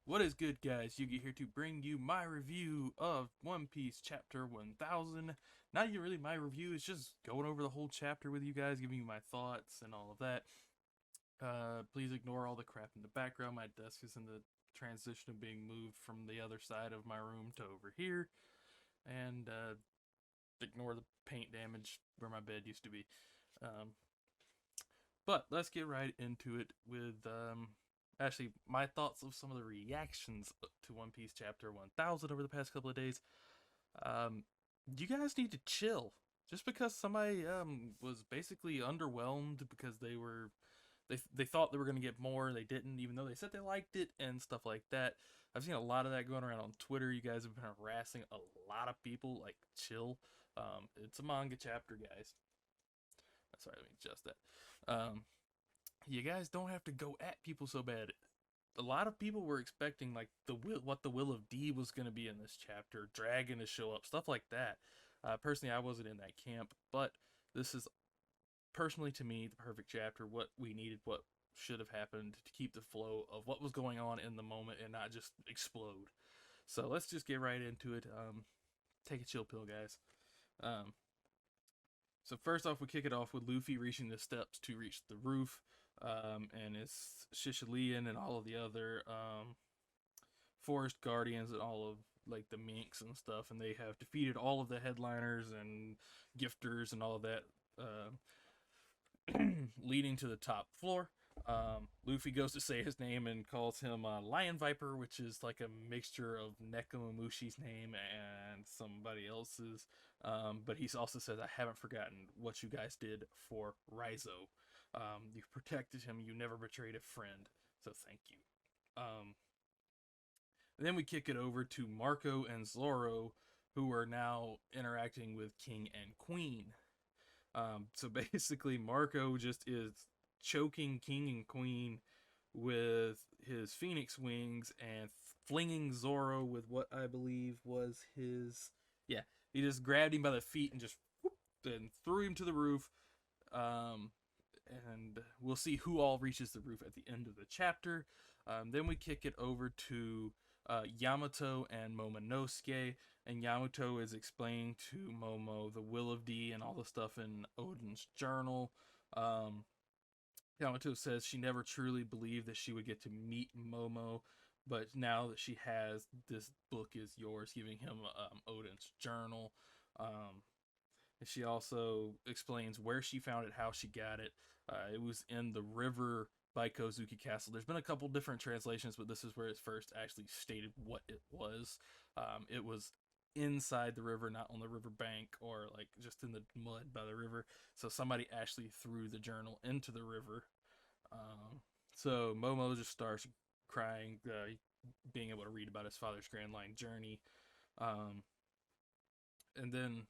What is good, guys? Yugi here to bring you my review of One Piece Chapter 1000. Not even really my review, it's just going over the whole chapter with you guys, giving you my thoughts and all of that. Please ignore all the crap in the background. My desk is in the transition of being moved from the other side of my room to over here. And ignore the paint damage where my bed used to be. Um, but let's get right into it with actually my thoughts of some of the reactions to One Piece Chapter 1000 over the past couple of days. Um, you guys need to chill. Just because somebody was basically underwhelmed because they thought they were gonna get more, they didn't, even though they said they liked it and stuff like that. I've seen a lot of that going around on Twitter. You guys have been harassing a lot of people. Like, chill. It's a manga chapter, guys. Sorry, let me adjust that. You guys don't have to go at people so bad. A lot of people were expecting like what the will of D was going to be in this chapter, Dragon to show up, stuff like that. Personally, I wasn't in that camp, but this is personally to me the perfect chapter. What we needed, what should have happened to keep the flow of what was going on in the moment and not just explode. So let's just get right into it. Take a chill pill, guys. Um, so first off, we kick it off with Luffy reaching the steps to reach the roof, and it's Shishalian and all of the other forest guardians and all of like the minks and stuff, and they have defeated all of the headliners and gifters and all of that, leading to the top floor. Luffy goes to say his name and calls him Lion Viper, which is like a mixture of Nekomamushi's name and somebody else's. But he also says, I haven't forgotten what you guys did for Raizo. You protected him, you never betrayed a friend, so thank you. And then we kick it over to Marco and Zoro, who are now interacting with King and Queen. So basically, Marco just is choking King and Queen with his phoenix wings and flinging Zoro with what I believe was his. Yeah, he just grabbed him by the feet and just whoop, and threw him to the roof. Um, and we'll see who all reaches the roof at the end of the chapter. Then we kick it over to Yamato and Momonosuke, and Yamato is explaining to Momo the will of D and all the stuff in Odin's journal. Um, Yamato says she never truly believed that she would get to meet Momo, but now that she has, this book is yours, giving him Odin's journal. Um, and she also explains where she found it, how she got it. It was in the river by Kozuki Castle. There's been a couple different translations, but this is where it's first actually stated what it was. It was inside the river, not on the river bank or like just in the mud by the river. So somebody actually threw the journal into the river. So Momo just starts crying, being able to read about his father's Grand Line journey. Um, and then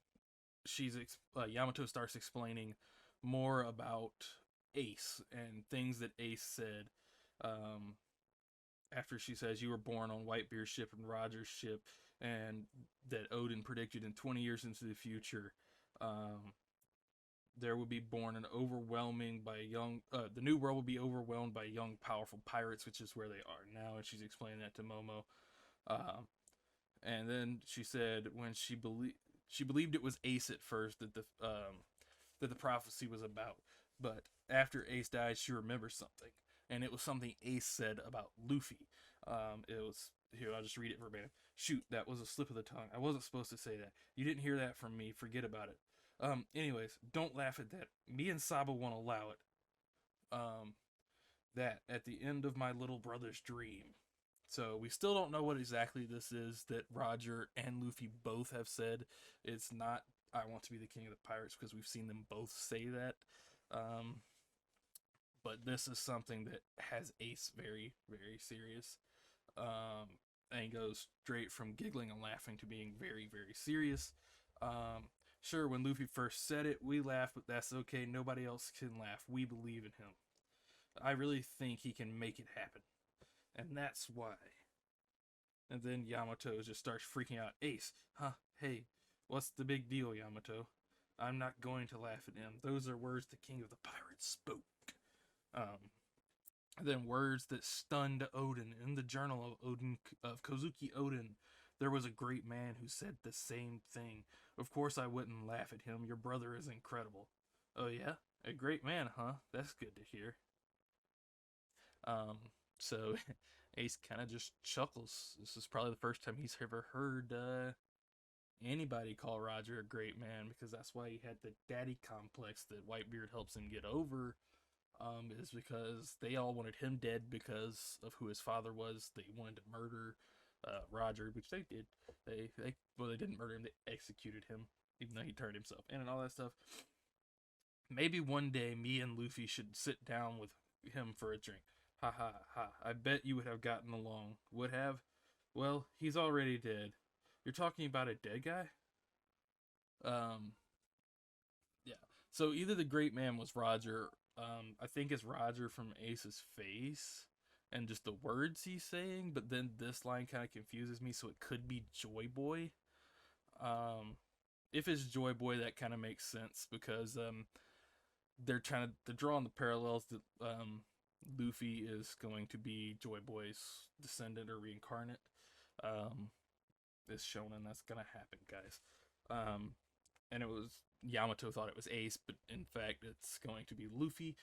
Yamato starts explaining more about Ace and things that Ace said. Um, After she says you were born on Whitebeard's ship and Roger's ship, and that Odin predicted in 20 years into the future, um, there would be born an overwhelming by young. The new world will be overwhelmed by young, powerful pirates, which is where they are now. And she's explaining that to Momo. Um, and then she said when she believed it was Ace at first that the prophecy was about, but after Ace died, she remembers something, and it was something Ace said about Luffy. It was here. I'll just read it verbatim. Shoot, that was a slip of the tongue. I wasn't supposed to say that. You didn't hear that from me. Forget about it. Anyways, don't laugh at that. Me and Saba won't allow it. Um, that at the end of my little brother's dream. So we still don't know what exactly this is that Roger and Luffy both have said. It's not I want to be the king of the pirates because we've seen them both say that. Um, but this is something that has Ace very, very serious. And he goes straight from giggling and laughing to being very, very serious. Sure, when Luffy first said it, we laughed, but that's okay. Nobody else can laugh. We believe in him. I really think he can make it happen. And that's why. And then Yamato just starts freaking out. Ace, huh? Hey, what's the big deal, Yamato? I'm not going to laugh at him. Those are words the king of the pirates spoke. Um, Then words that stunned Odin. In the journal of Odin of Kozuki Odin, there was a great man who said the same thing. Of course I wouldn't laugh at him. Your brother is incredible. Oh yeah? A great man, huh? That's good to hear. Um, so Ace kind of just chuckles. This is probably the first time he's ever heard anybody call Roger a great man, because that's why he had the daddy complex that Whitebeard helps him get over. Is because they all wanted him dead because of who his father was. They wanted to murder Roger, which they did. They didn't murder him. They executed him, even though he turned himself in and all that stuff. Maybe one day me and Luffy should sit down with him for a drink. Ha ha ha. I bet you would have gotten along. Would have? Well, he's already dead. You're talking about a dead guy? Um, yeah. So either the great man was Roger, I think it's Roger from Ace's face and just the words he's saying, but then this line kind of confuses me, so it could be Joy Boy. Um, if it's Joy Boy, that kind of makes sense because they're drawing the parallels that Luffy is going to be Joy Boy's descendant or reincarnate. Um, is shown, and that's gonna happen, guys. Um, and it was Yamato thought it was Ace, but in fact it's going to be Luffy.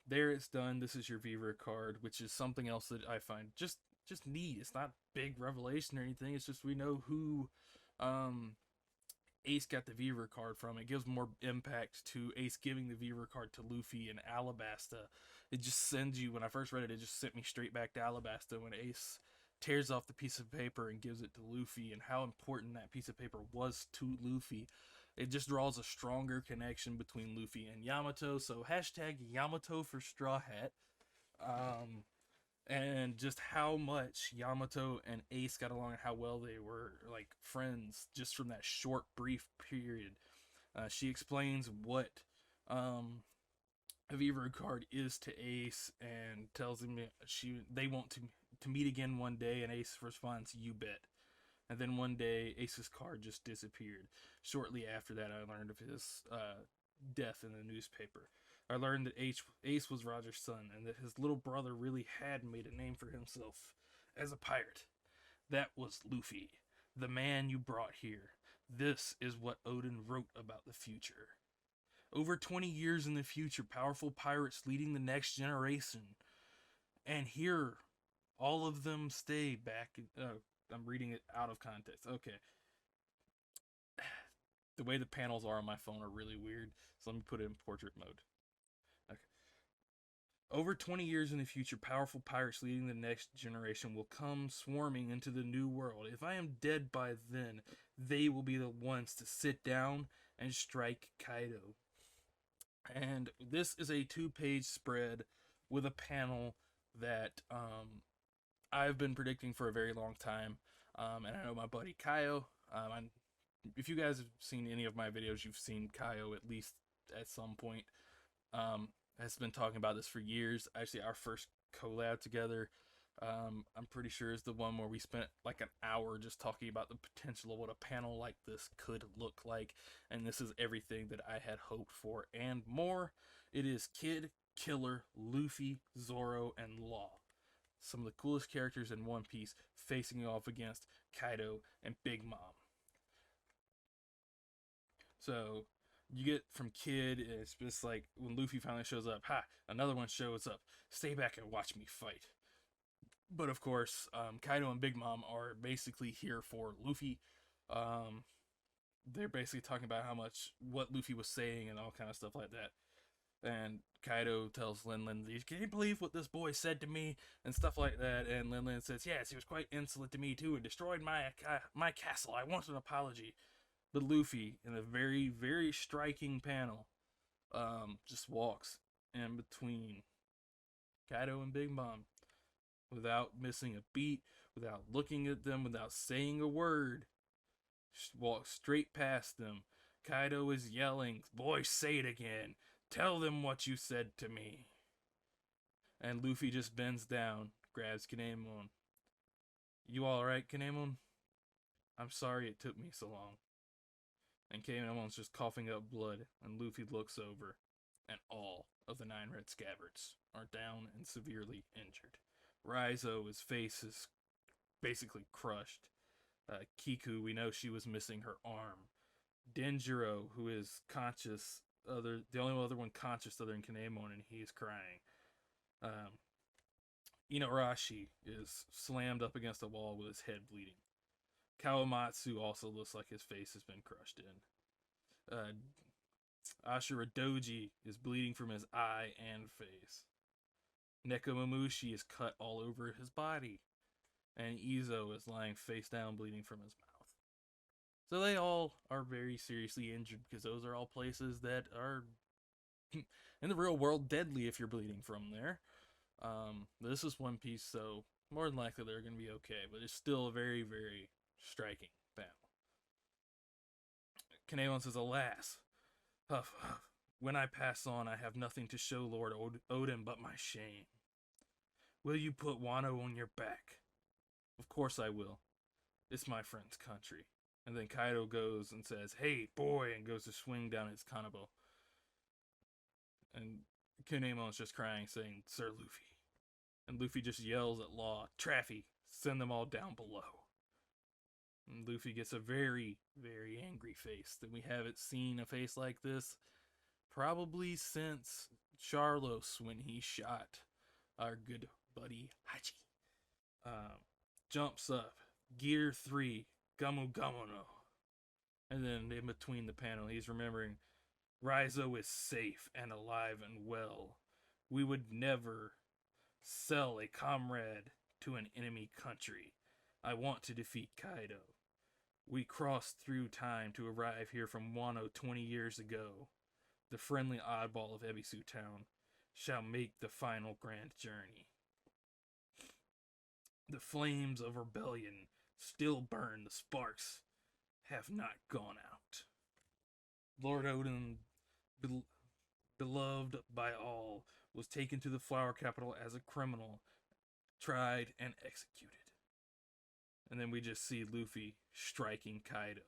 There it's done. This is your Vivre card, which is something else that I find just neat. It's not big revelation or anything. It's just we know who um, Ace got the Vivre card from. It gives more impact to Ace giving the Vivre card to Luffy and Alabasta. It just sends you. When I first read it, it just sent me straight back to Alabasta when Ace tears off the piece of paper and gives it to Luffy, and how important that piece of paper was to Luffy. It just draws a stronger connection between Luffy and Yamato. So hashtag Yamato for Straw Hat. Um, and just how much Yamato and Ace got along and how well they were like friends just from that short, brief period. She explains what a Vivre card is to Ace and tells him they want to meet again one day, and Ace responds, "You bet." And then one day, Ace's card just disappeared. Shortly after that, I learned of his death in the newspaper. I learned that Ace was Roger's son, and that his little brother really had made a name for himself as a pirate. That was Luffy, the man you brought here. This is what Odin wrote about the future. Over 20 years in the future, powerful pirates leading the next generation. And here, all of them stay back. I'm reading it out of context. Okay. The way the panels are on my phone are really weird, so let me put it in portrait mode. Okay. Over 20 years in the future, powerful pirates leading the next generation will come swarming into the new world. If I am dead by then, they will be the ones to sit down and strike Kaido. And this is a 2-page spread with a panel that I've been predicting for a very long time. And I know my buddy Kaio. If you guys have seen any of my videos, you've seen Kaio at least at some point. Has been talking about this for years. Actually, our first collab together, I'm pretty sure is the one where we spent like an hour just talking about the potential of what a panel like this could look like. And this is everything that I had hoped for and more. It is Kid, Killer, Luffy, Zoro, and Law. Some of the coolest characters in One Piece facing off against Kaido and Big Mom. So you get from Kid, it's just like when Luffy finally shows up, ha, another one shows up. Stay back and watch me fight. But of course, Kaido and Big Mom are basically here for Luffy. Um, they're basically talking about how much what Luffy was saying and all kind of stuff like that. And Kaido tells Lin Lin, "Can you believe what this boy said to me?" and stuff like that. And Lin Lin says, "Yes, he was quite insolent to me too, and destroyed my castle. I want an apology." But Luffy, in a very very striking panel, just walks in between Kaido and Big Mom without missing a beat, without looking at them, without saying a word. Just walks straight past them. Kaido is yelling, "Boy, say it again. Tell them what you said to me." And Luffy just bends down, grabs Kinemon. "You alright, Kinemon? I'm sorry it took me so long." And Kinemon's just coughing up blood, and Luffy looks over. and all of the 9 red scabbards are down and severely injured. Raizo, his face is basically crushed. Kiku, we know she was missing her arm. Denjiro, who is conscious, the only other one conscious other than Kinemon, and he's crying. Um, Inuarashi is slammed up against a wall with his head bleeding. Kawamatsu also looks like his face has been crushed in. Ashura Doji is bleeding from his eye and face. Nekomamushi is cut all over his body. And Izo is lying face down, bleeding from his mouth. So they all are very seriously injured because those are all places that are, in the real world, deadly if you're bleeding from there. This is One Piece, so more than likely they're going to be okay, but it's still a very, very striking battle. Kinemon says, "Alas, huff, huff, when I pass on, I have nothing to show Lord Odin but my shame. Will you put Wano on your back?" "Of course I will. It's my friend's country." And then Kaido goes and says, "Hey, boy," and goes to swing down his kanabo. And Kinemon's just crying, saying, "Sir Luffy." And Luffy just yells at Law, "Traffy, send them all down below." And Luffy gets a very, very angry face. That we haven't seen a face like this probably since Charlos when he shot our good buddy Hachi. Jumps up, Gear 3, Gamu Gamu no. And then in between the panel, he's remembering, "Raizo is safe and alive and well. We would never sell a comrade to an enemy country. I want to defeat Kaido. We crossed through time to arrive here from Wano 20 years ago. The friendly oddball of Ebisu Town shall make the final grand journey. The flames of rebellion still burn, the sparks have not gone out. Lord Odin, beloved by all, was taken to the flower capital as a criminal, tried and executed." And then we just see Luffy striking Kaido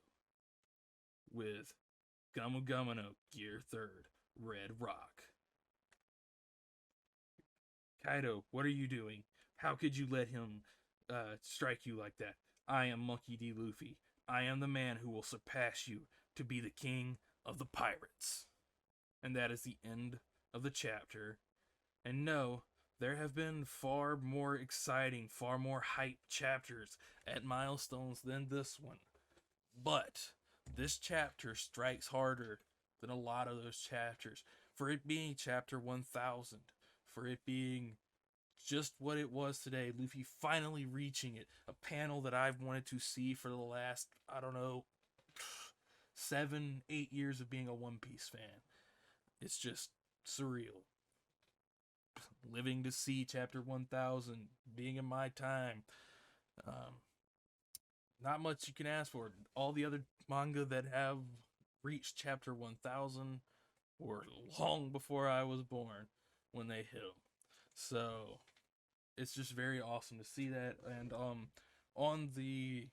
with Gamu Gamu no Gear 3rd, Red Rock. "Kaido, what are you doing? How could you let him strike you like that? I am Monkey D. Luffy. I am the man who will surpass you to be the king of the pirates." And that is the end of the chapter. And no, there have been far more exciting, far more hype chapters at milestones than this one. But this chapter strikes harder than a lot of those chapters. For it being chapter 1000, for it being just what it was today, Luffy finally reaching it, a panel that I've wanted to see for the last, 7, 8 years of being a One Piece fan. It's just surreal. Living to see chapter 1000, being in my time. Not much you can ask for. All the other manga that have reached chapter 1000 were long before I was born when they hit them. So it's just very awesome to see that. And on the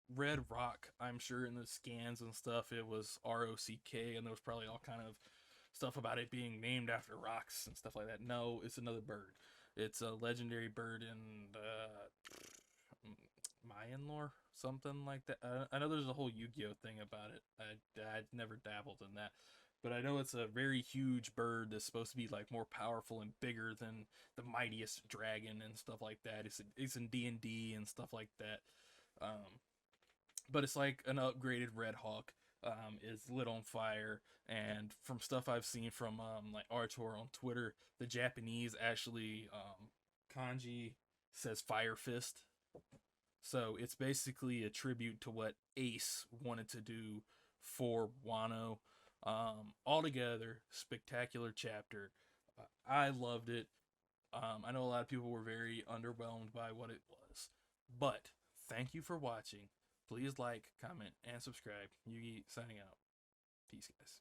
Red Rock, I'm sure in the scans and stuff, it was ROCK, and there was probably all kind of stuff about it being named after rocks and stuff like that. No, it's another bird. It's a legendary bird in Mayan lore, something like that. I know there's a whole Yu-Gi-Oh thing about it. I'd never dabbled in that, but I know it's a very huge bird that's supposed to be like more powerful and bigger than the mightiest dragon and stuff like that. It's in D&D and stuff like that. But it's like an upgraded Red Hawk. Is lit on fire, and from stuff I've seen from like Artor on Twitter, the Japanese actually kanji says Fire Fist. So it's basically a tribute to what Ace wanted to do for Wano. Altogether, spectacular chapter. I loved it. I know a lot of people were very underwhelmed by what it was. But thank you for watching. Please like, comment, and subscribe. Yugi signing out. Peace, guys.